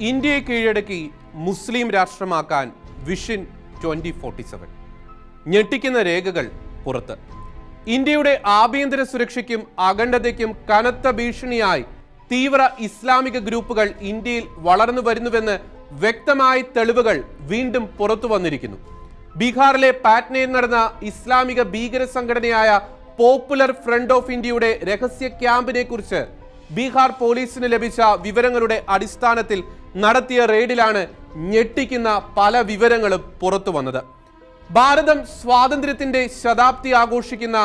ഇന്ത്യയെ കീഴടക്കി മുസ്ലിം രാഷ്ട്രമാക്കാൻ വിഷൻ 2047. ഞെട്ടിക്കുന്ന രേഖകൾ പുറത്ത്. ഇന്ത്യയുടെ ആഭ്യന്തര സുരക്ഷയ്ക്കും അഖണ്ഡതയ്ക്കും കനത്ത ഭീഷണിയായി തീവ്ര ഇസ്ലാമിക ഗ്രൂപ്പുകൾ ഇന്ത്യയിൽ വളർന്നു വരുന്നുവെന്ന് വ്യക്തമായ തെളിവുകൾ വീണ്ടും പുറത്തു വന്നിരിക്കുന്നു. ബീഹാറിലെ പാറ്റ്നയിൽ നടന്ന ഇസ്ലാമിക ഭീകര സംഘടനയായ പോപ്പുലർ ഫ്രണ്ട് ഓഫ് ഇന്ത്യയുടെ രഹസ്യ ക്യാമ്പിനെ കുറിച്ച് ബീഹാർ പോലീസിന് ലഭിച്ച വിവരങ്ങളുടെ അടിസ്ഥാനത്തിൽ നടത്തിയ റെയ്ഡിലാണ് ഞെട്ടിക്കുന്ന പല വിവരങ്ങളും പുറത്തു വന്നത്. ഭാരതം സ്വാതന്ത്ര്യത്തിന്റെ ശതാബ്ദി ആഘോഷിക്കുന്ന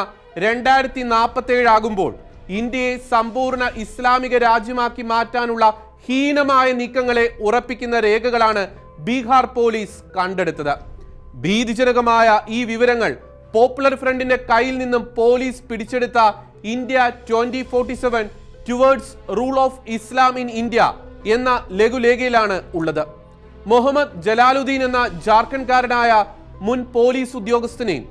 2047 ആകുമ്പോൾ ഇന്ത്യയെ സമ്പൂർണ്ണ ഇസ്ലാമിക രാജ്യമാക്കി മാറ്റാനുള്ള ഹീനമായ നീക്കങ്ങളെ ഉറപ്പിക്കുന്ന രേഖകളാണ് ബീഹാർ പോലീസ് കണ്ടെടുത്തത്. ഭീതിജനകമായ ഈ വിവരങ്ങൾ പോപ്പുലർ ഫ്രണ്ടിന്റെ കയ്യിൽ നിന്നും പോലീസ് പിടിച്ചെടുത്ത India 2047 towards rule of Islam in India എന്ന ലഘുലേഖയിലാണ് ഉള്ളത്. മുഹമ്മദ് ജലാലുദ്ദീൻ എന്ന ജാർഖണ്ഡ്കാരനായ മുൻ പോലീസ് ഉദ്യോഗസ്ഥനെയും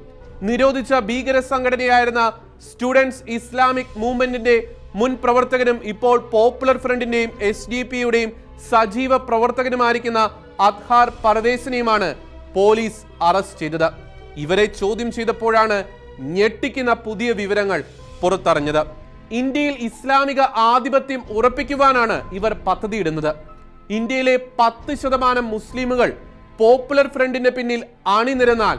നിരോധിച്ച ഭീകര സംഘടനയായിരുന്ന സ്റ്റുഡൻസ് ഇസ്ലാമിക് മൂവ്മെന്റിന്റെ മുൻ പ്രവർത്തകനും ഇപ്പോൾ പോപ്പുലർ ഫ്രണ്ടിന്റെയും SDP-യുടെയും സജീവ പ്രവർത്തകനുമായിരിക്കുന്ന അദ്ഹാർ പർവേസിനെയുമാണ് പോലീസ് അറസ്റ്റ് ചെയ്തത്. ഇവരെ ചോദ്യം ചെയ്തപ്പോഴാണ് ഞെട്ടിക്കുന്ന പുതിയ വിവരങ്ങൾ പുറത്തറിഞ്ഞത്. ഇന്ത്യയിൽ ഇസ്ലാമിക ആധിപത്യം ഉറപ്പിക്കുവാനാണ് ഇവർ പദ്ധതിയിടുന്നത്. ഇന്ത്യയിലെ 10% മുസ്ലിമുകൾ പോപ്പുലർ ഫ്രണ്ടിന്റെ പിന്നിൽ അണിനിരന്നാൽ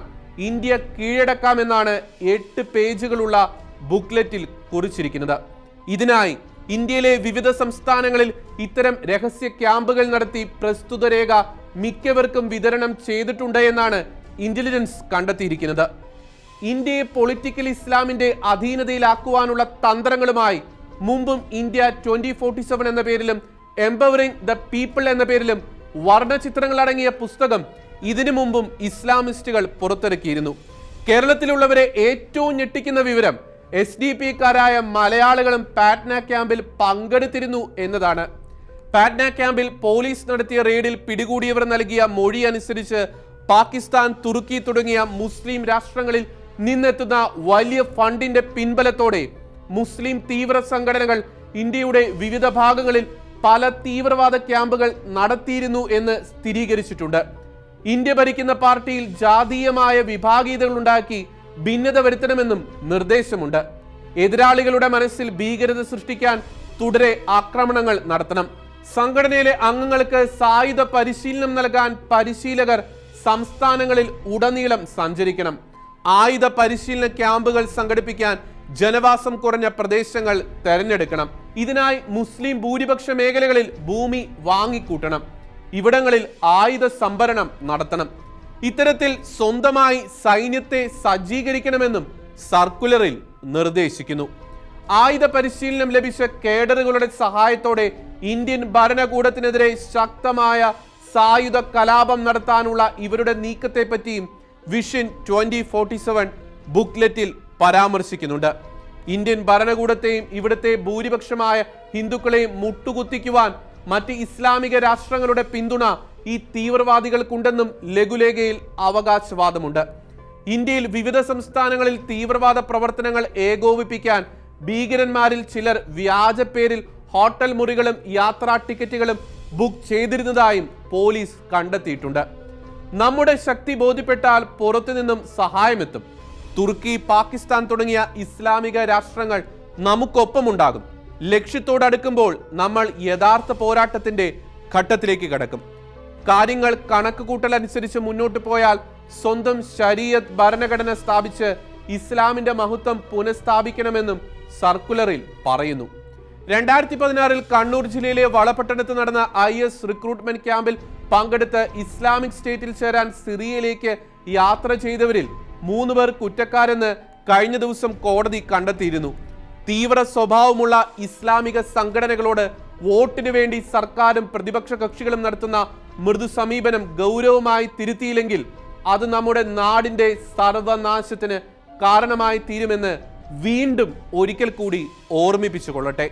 ഇന്ത്യ കീഴടക്കാമെന്നാണ് 8 പേജുകളുള്ള ബുക്ക്ലെറ്റിൽ കുറിച്ചിരിക്കുന്നത്. ഇതിനായി ഇന്ത്യയിലെ വിവിധ സംസ്ഥാനങ്ങളിൽ ഇത്തരം രഹസ്യ ക്യാമ്പുകൾ നടത്തി പ്രസ്തുത രേഖ മിക്കവർക്കും വിതരണം ചെയ്തിട്ടുണ്ട് എന്നാണ് ഇന്റലിജൻസ് കണ്ടെത്തിയിരിക്കുന്നത്. ഇന്ത്യയെ പൊളിറ്റിക്കൽ ഇസ്ലാമിന്റെ അധീനതയിലാക്കുവാനുള്ള തന്ത്രങ്ങളുമായി മുമ്പും ഇന്ത്യ 2047 എന്ന പേരിലും എംപവറിംഗ് ദ പീപ്പിൾ എന്ന പേരിലും വർണ്ണചിത്രങ്ങൾ അടങ്ങിയ പുസ്തകം ഇതിനു മുമ്പും ഇസ്ലാമിസ്റ്റുകൾ പുറത്തിറക്കിയിരുന്നു. കേരളത്തിലുള്ളവരെ ഏറ്റവും ഞെട്ടിക്കുന്ന വിവരം SDP-ക്കാരായ മലയാളികളും പാറ്റ്ന ക്യാമ്പിൽ പങ്കെടുത്തിരുന്നു എന്നതാണ്. പാറ്റ്ന ക്യാമ്പിൽ പോലീസ് നടത്തിയ റെയ്ഡിൽ പിടികൂടിയവർ നൽകിയ മൊഴി അനുസരിച്ച് പാകിസ്ഥാൻ, തുർക്കി തുടങ്ങിയ മുസ്ലിം രാഷ്ട്രങ്ങളിൽ നിന്നെത്തുന്ന വലിയ ഫണ്ടിന്റെ പിൻബലത്തോടെ മുസ്ലിം തീവ്ര സംഘടനകൾ ഇന്ത്യയുടെ വിവിധ ഭാഗങ്ങളിൽ പല തീവ്രവാദ ക്യാമ്പുകൾ നടത്തിയിരുന്നു എന്ന് സ്ഥിരീകരിച്ചിട്ടുണ്ട്. ഇന്ത്യ ഭരിക്കുന്ന പാർട്ടിയിൽ ജാതീയമായ വിഭാഗീയതകൾ ഉണ്ടാക്കി ഭിന്നത വരുത്തണമെന്നും നിർദ്ദേശമുണ്ട്. എതിരാളികളുടെ മനസ്സിൽ ഭീകരത സൃഷ്ടിക്കാൻ തുടരെ ആക്രമണങ്ങൾ നടത്തണം. സംഘടനയിലെ അംഗങ്ങൾക്ക് സായുധ പരിശീലനം നൽകാൻ പരിശീലകർ സംസ്ഥാനങ്ങളിൽ ഉടനീളം സഞ്ചരിക്കണം. ആയുധ പരിശീലന ക്യാമ്പുകൾ സംഘടിപ്പിക്കാൻ ജനവാസം കുറഞ്ഞ പ്രദേശങ്ങൾ തെരഞ്ഞെടുക്കണം. ഇതിനായി മുസ്ലിം ഭൂരിപക്ഷ മേഖലകളിൽ ഭൂമി വാങ്ങിക്കൂട്ടണം. ഇവിടങ്ങളിൽ ആയുധ സംഭരണം നടത്തണം. ഇത്തരത്തിൽ സ്വന്തമായി സൈന്യത്തെ സജ്ജീകരിക്കണമെന്നും സർക്കുലറിൽ നിർദ്ദേശിക്കുന്നു. ആയുധ പരിശീലനം ലഭിച്ച കേഡറുകളുടെ സഹായത്തോടെ ഇന്ത്യൻ ഭരണകൂടത്തിനെതിരെ ശക്തമായ സായുധ കലാപം നടത്താനുള്ള ഇവരുടെ നീക്കത്തെ പറ്റിയും വിഷൻ 2047 ബുക്ക്ലെറ്റിൽ പരാമർശിക്കുന്നുണ്ട്. ഇന്ത്യൻ ഭരണകൂടത്തെയും ഇവിടുത്തെ ഭൂരിപക്ഷമായ ഹിന്ദുക്കളെയും മുട്ടുകുത്തിക്കുവാൻ മറ്റ് ഇസ്ലാമിക രാഷ്ട്രങ്ങളുടെ പിന്തുണ ഈ തീവ്രവാദികൾക്കുണ്ടെന്നും ലഘുലേഖയിൽ അവകാശവാദമുണ്ട്. ഇന്ത്യയിൽ വിവിധ സംസ്ഥാനങ്ങളിൽ തീവ്രവാദ പ്രവർത്തനങ്ങൾ ഏകോപിപ്പിക്കാൻ ഭീകരന്മാരിൽ ചിലർ വ്യാജ പേരിൽ ഹോട്ടൽ മുറികളും യാത്രാ ടിക്കറ്റുകളും ബുക്ക് ചെയ്തിരുന്നതായും പോലീസ് കണ്ടെത്തിയിട്ടുണ്ട്. നമ്മുടെ ശക്തി ബോധ്യപ്പെട്ടാൽ പുറത്തു നിന്നും സഹായമെത്തും. തുർക്കി, പാകിസ്ഥാൻ തുടങ്ങിയ ഇസ്ലാമിക രാഷ്ട്രങ്ങൾ നമുക്കൊപ്പമുണ്ടാകും. ലക്ഷ്യത്തോടടുക്കുമ്പോൾ നമ്മൾ യഥാർത്ഥ പോരാട്ടത്തിന്റെ ഘട്ടത്തിലേക്ക് കടക്കും. കാര്യങ്ങൾ കണക്കുകൂട്ടലനുസരിച്ച് മുന്നോട്ട് പോയാൽ സ്വന്തം ശരീഅത്ത് ഭരണഘടന സ്ഥാപിച്ച് ഇസ്ലാമിന്റെ മഹത്വം പുനഃസ്ഥാപിക്കണമെന്നും സർക്കുലറിൽ പറയുന്നു. 2016 കണ്ണൂർ ജില്ലയിലെ വളപട്ടണത്ത് നടന്ന IS റിക്രൂട്ട്മെന്റ് ക്യാമ്പിൽ പങ്കെടുത്ത് ഇസ്ലാമിക് സ്റ്റേറ്റിൽ ചേരാൻ സിറിയയിലേക്ക് യാത്ര ചെയ്തവരിൽ 3 പേർ കുറ്റക്കാരെന്ന് കഴിഞ്ഞ ദിവസം കോടതി കണ്ടെത്തിയിരുന്നു. തീവ്ര സ്വഭാവമുള്ള ഇസ്ലാമിക സംഘടനകളോട് വോട്ടിനു വേണ്ടി സർക്കാരും പ്രതിപക്ഷ കക്ഷികളും നടത്തുന്ന മൃദു സമീപനം ഗൗരവമായി തിരുത്തിയില്ലെങ്കിൽ അത് നമ്മുടെ നാടിന്റെ സർവനാശത്തിന് കാരണമായി തീരുമെന്ന് വീണ്ടും ഒരിക്കൽ കൂടി ഓർമ്മിപ്പിച്ചു കൊള്ളട്ടെ.